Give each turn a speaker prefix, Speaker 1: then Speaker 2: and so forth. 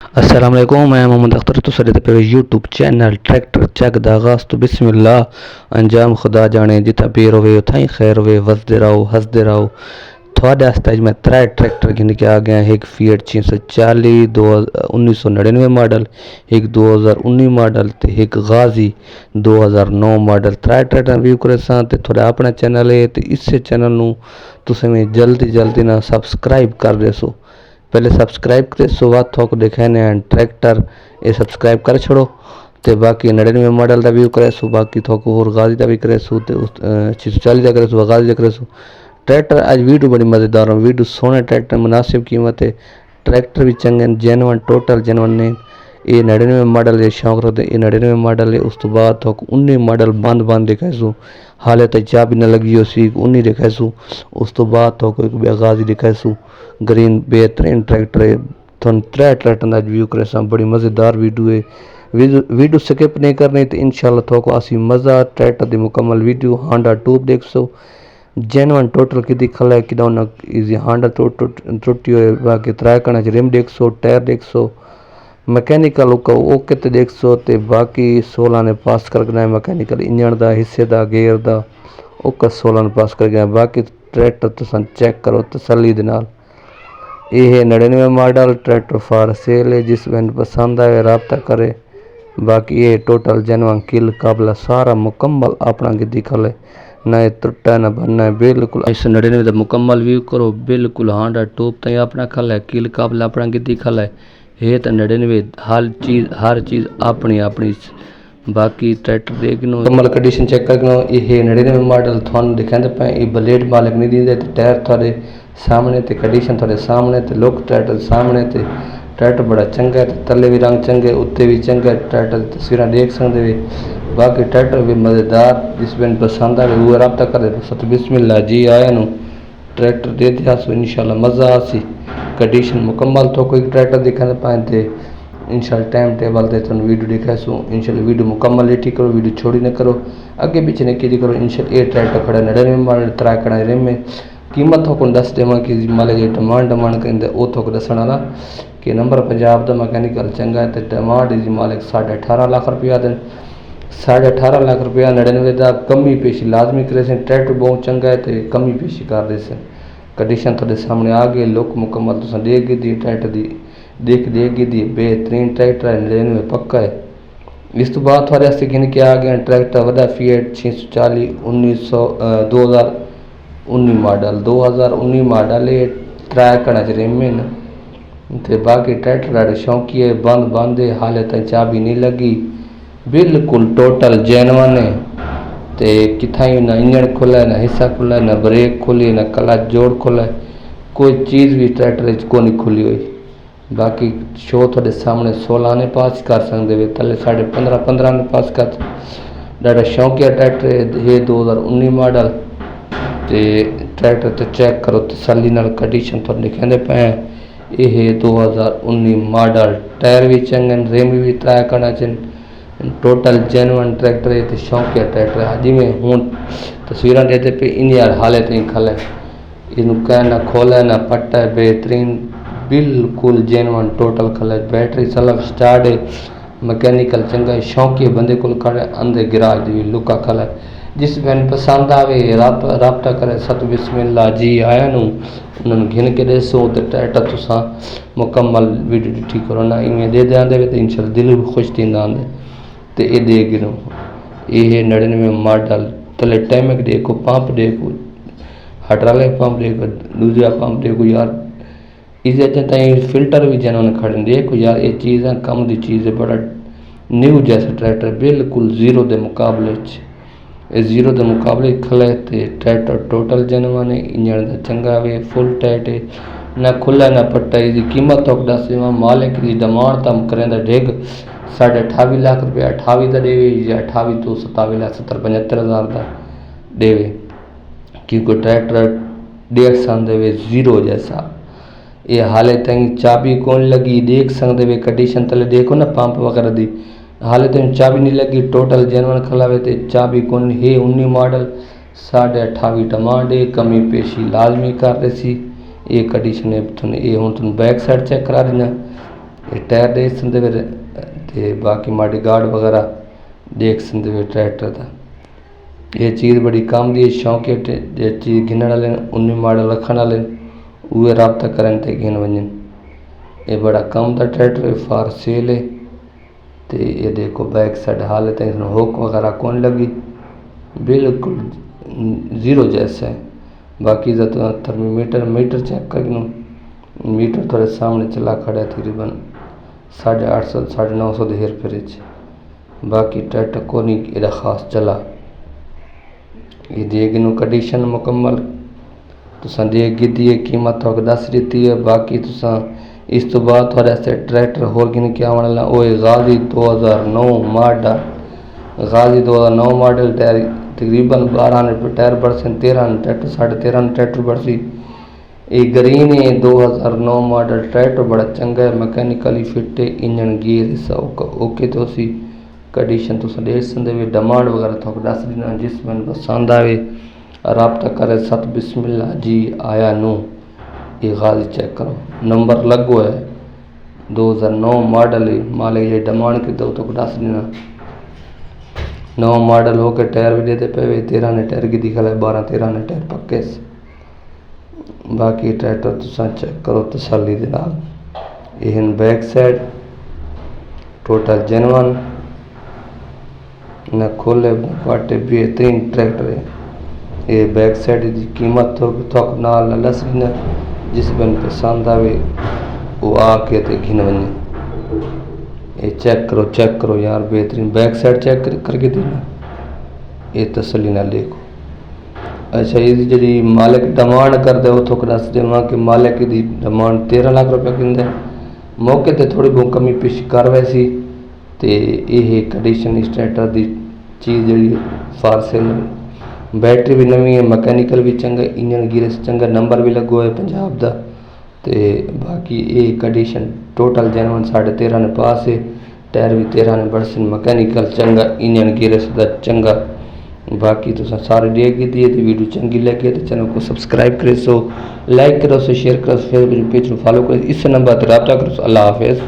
Speaker 1: अस्सलाम वालेकुम, मैं मोहम्मद अख्तर तो सर पे यूट्यूब चैनल ट्रैक्टर चेक दा आगाज़ तो बिस्मिल्लाह अंजाम खुदा जाने जिता बेर होवे उथा ही खैर होवे वसदे रहो हंसदे रहो। थोड़े आस्ते अज मैं त्रै ट्रैक्टर गिन के आ गया। एक फीएट 640 1999 मॉडल, एक 2019 मॉडल ते एक गाजी 2009 मॉडल। त्रै ट्रैक्टर रिव्यू करे सां ते थोड़ा अपना चैनल है ते इसे चैनल नू तुसें जल्दी ना सब्सक्राइब कर देसो। पहले सब्सक्राइब करे सो बाद थोक दिखाने ट्रैक्टर ये सब्सक्राइब कर छोड़ो ते बाकी 99 मॉडल का व्यू करे सो, बाकी थोक और गाजी का भी करे सो ते 640 का करे सो, गाजी का करे सो। ट्रैक्टर आज वीडियो बड़ी मज़ेदार हो, वीडियो सोने ट्रैक्टर मुनासिब कीमत है। ट्रैक्टर भी चंगे जेनवन टोटल जेनवन ने। ये 99 मॉडल ये शौक रखते ये 99 मॉडल है। उस तो बाद थोक 19 मॉडल बंद दिखाए सो, हाले तक चाबी न लगी हो सी 19 दिखाए सो। उस तो बाद थोक एक गाजी दिखाए सो ग्रीन बेहतरीन ट्रैक्टर है। थोन त्रै ट्रैक्टर का व्यू करे सा, बड़ी मज़ेदार वीडियो है। वीडियो स्किप नहीं करनी तो इंशाल्लाह थोको आसी मज़ा ट्रैक्टर की मुकम्मल वीडियो हांडा टूब देख सो। जेनवन टोटल की खल है कि इजी हांडा टुटी हो, बाकी त्रै कणा रिम देख सो, टायर देख सो, मैकेनिकल ओके ते देख सो ते बाकी 16 ने पास कर गया मैकेनिकल इंजन का हिस्से का गेयर का ओका 16 ने पास कर गया। बाकी ट्रैक्टर तुम चेक करो तसली दे नाल। ये 99 मॉडल ट्रैक्टर फॉर सेल है, जिस मैंने पसंद आए रबता करे। बाकी ये टोटल जेनवन किल काबला सारा मुकम्मल अपना गिद्दी खल है, ना ये टुटा ना बनना है बिल्कुल। इस 99 का मुकम्मल व्यू करो बिल्कुल हांडा टॉप तक अपना खल है, किल काबला अपना गिद्दी खल है तो 99 हर चीज़ अपनी अपनी। बाकी ट्रैक्टर देखनो मुकम्मल कंडीशन चेक करनो। ये 99 मॉडल थानू दिखाते पे ये ब्लेड मालिक नहीं दींदे ते टायर थोड़े सामने ते कंडीशन थोड़े सामने ते लुक ट्रैक्टर सामने ते ट्रैक्टर बड़ा चंगा है। तले भी रंग चंगे उत्ते भी चंगा ट्रैक्टर तस्वीर देख सकते वे। बाकी ट्रैक्टर भी मज़ेदार, जिस दिन पसंद आए वो रब्ता करे सत बिस्मिल्लाह जी आया नू ट्रैक्टर दे दिया सो इंशाल्लाह मज़ा आसी। कंडीशन मुकम्मल तो कोई ट्रैक्टर दिखाने पाए थे इंशाल्लाह टाइम टेबल दे तुम वीडियो दिखाए सो। इंशाल्लाह वीडियो मुकम्मल लेटी करो, वीडियो छोड़ी न करो, अगे पीछे न कीजिए करो। इंशाल्लाह ये ट्रैक्टर खड़ा 99 मॉडल त्रै कड़ा रिम में कीमत थोक दस देव कि माले जी डिमांड करेंगे वो थोक दसण वाला कि नंबर पंजाब का मैकेनिकल चंगा है तो डिमांड जी मालिक 18.5 लाख रुपया दें। 18.5 लाख रुपया 99 का कमी पेशी लाजमी करे से। ट्रैक्टर बहुत चंगा है तो कमी पेशी कर दे से। कंडीशन थोड़े सामने आ गए, लुक मुकम्मल तुम देख दी ट्रैक्टर की देख दी बेहतरीन ट्रैक्टर है 99 पक्का है। इस तो बाद थोड़े वास्ते गिन के आ गए ट्रैक्टर वड़ा फीएट 640 2019 मॉडल है त्रै कणा च रिम ते बाकी ट्रैक्टर बड़े शौकी है। बंद है, हाले तक चाबी नहीं लगी, बिल्कुल टोटल जेनवन है। ते किथाई ना इंजन खुला है, ना हिस्सा खुला है, ना ब्रेक खुली है, ना क्लच जोड़ खुला है, कोई चीज़ भी ट्रैक्टर को नहीं खुली हुई। बाकी शो थोड़े सामने 16 ने पास कर सकते वे, तले 15.5 ने पास कर। बड़ा शौकिया ट्रैक्टर है 2019 मॉडल ते ट्रैक्टर तो चेक करो तसली नाल कंडीशन तो लिखे पे। ये 2019 मॉडल टायर भी चंगे रिम भी त्रै कणा च टोटल जेनवन ट्रैक्टर है तो शौकिया ट्रैक्टर है। जिमें हूँ तस्वीर देते पे इन यार हाले तक खल है, इन ना खोला ना पट्टा है, बेहतरीन बिल्कुल जेनवन टोटल खल है। बैटरी सलफ स्टार्ट है, मैकेनिकल चंगा है, शौकी बंदे को खड़े अंदर गिराज दी लुका खल है। जिस मैंने पसंद आवे रबता करे सत बिस्मिल्लाह जी आया नू उन्होंने घिन के देसो तो ट्रैक्टर तुसा मुकम्मल वीडियो डिठी करो ना इवें दे आंदे तो इंशाल्लाह दिल भी खुश थी आंदे तो ये दे गिनो। ये 99 मॉडल तले टैमक देखो, पंप देखो, हाइड्रोलिक पंप देखो, दूसरा पंप देखो यार, इस ताई फिल्टर भी जिन्होंने खड़े देखो यार। ये चीज़ है कम की चीज़ है, बड़ा न्यू जैसा ट्रैक्टर बिल्कुल जीरो के मुकाबले जीरो के मुकाबले खल है तो ट्रैक्टर टोटल जनवन है। इंजन का चंगा है, फुल टाइट है, ना खुला ना पट्टा। इसकी कीमत तो दस देव मालिक की डिमांड तो करें ढिग 28.5 लाख रुपया 28 का देवे या 28 तो 27 लाख 70-75 हज़ार का देवे, क्योंकि ट्रैक्टर 1.5 साल देवे जीरो जैसा। ये हाले तक चाबी कौन लगी देख सकते वे, कंडीशन तले देखो ना पंप वगैरह दी, हाले तक चाबी नहीं लगी टोटल जेनवन खलावे तो चाबी कौन है। 19 मॉडल 28.5 डिमांड है, कमी पेशी लाजमी कर रही सी। ये कंडीशन है ये हूँ तुम बैक साइड चेक करा देना। ये टायर देख सकते फिर ते बाकी माड़ी गार्ड वगैरह देख सकते हो ट्रैक्टर का। ये चीज़ बड़ी काम दी शौक है चीज़ गिनण वाले उन्नी मॉडल रखण वाले उहे राब्ता करन ते गिन वञन। ये बड़ा कम दा ट्रैक्टर है फॉर सेल है। तो ये देखो बैक साइड हाल है हुक वगैरह कौन लगी बिल्कुल ज़ीरो जैसा है। बाकी तो थर्मीमीटर मीटर चेक कर मीटर थोड़े सामने चला खड़ा है तकरीबन 850 950 के हेर फेर। बाकी ट्रैक्टर को नहीं एडा खास चला। ये देगी कंडीशन मुकम्मल तुसा देगी दी कीमत तो दस दी है। बाकी तुसा इस तो बाद थोड़े से ट्रैक्टर होर गिन के आने वाला वो गाजी 2009 मॉडल गाजी 2009 मॉडल टायर तकरीबन 12 टायर बढ़से 13 ट्रैक्टर 13.5 ट्रैक्टर बढ़सी। ये ग्रीन है 2009 मॉडल ट्रैक्टर बड़ा चंगा है मैकेनिकली फिट है इंजन गियर हिस्सा ओके तो सी कंडीशन तुम देख सकते हो। डिमांड वगैरह तो दस देना जिस मैंने पसंद आए रब्ता करे सत बिस्मिल्लाह जी आया नू। ये गाजी चेक करो नंबर लगो है 2009 मॉडल है मालिक ये डिमांड के दो तो दस देना 9 मॉडल हो के टायर भी देते पे 13 ने टायर की दिखा है 12-13 ने टायर पक्के से। बाकी ट्रैक्टर तुसा चेक करो तसल्ली दे नाल। ये बैक साइड टोटल जेनवन न खोले पाटे बेहतरीन ट्रैक्टर है। ये बैक साइड की कीमत थोक नाल लस न जिस बन पसंद आवे वो आके ते घिन वने। ये चेक करो यार बेहतरीन बैक साइड चेक करके देना ये तसल्ली नाल देखो। अच्छा ये जी मालिक डिमांड कर दे थोक दस देव कि मालिक की डिमांड 13 लाख रुपये किंदे मौके ते थोड़ी बहुत कमी पेश कर वैसी। तो ये कंडीशन इस ट्रैक्टर की चीज़ जी फॉर सेल बैटरी भी नवी है मैकेनिकल भी चंगा इंजन गियर चंगा नंबर भी लगो है पंजाब का। तो बाकी ये कंडीशन टोटल जेनवन 13.5 ने पास है टायर भी 13 ने बढ़सन मैकेनिकल चंगा इंजन गियर चंगा। बाकी तो सारे देख दिए तो वीडियो चंगी लगे तो चैनल को सब्सक्राइब करे सो लाइक करो सो शेयर करो फेसबुक पेज को फॉलो करो इस नंबर पर रब्ता करो। अल्लाह हाफिज़।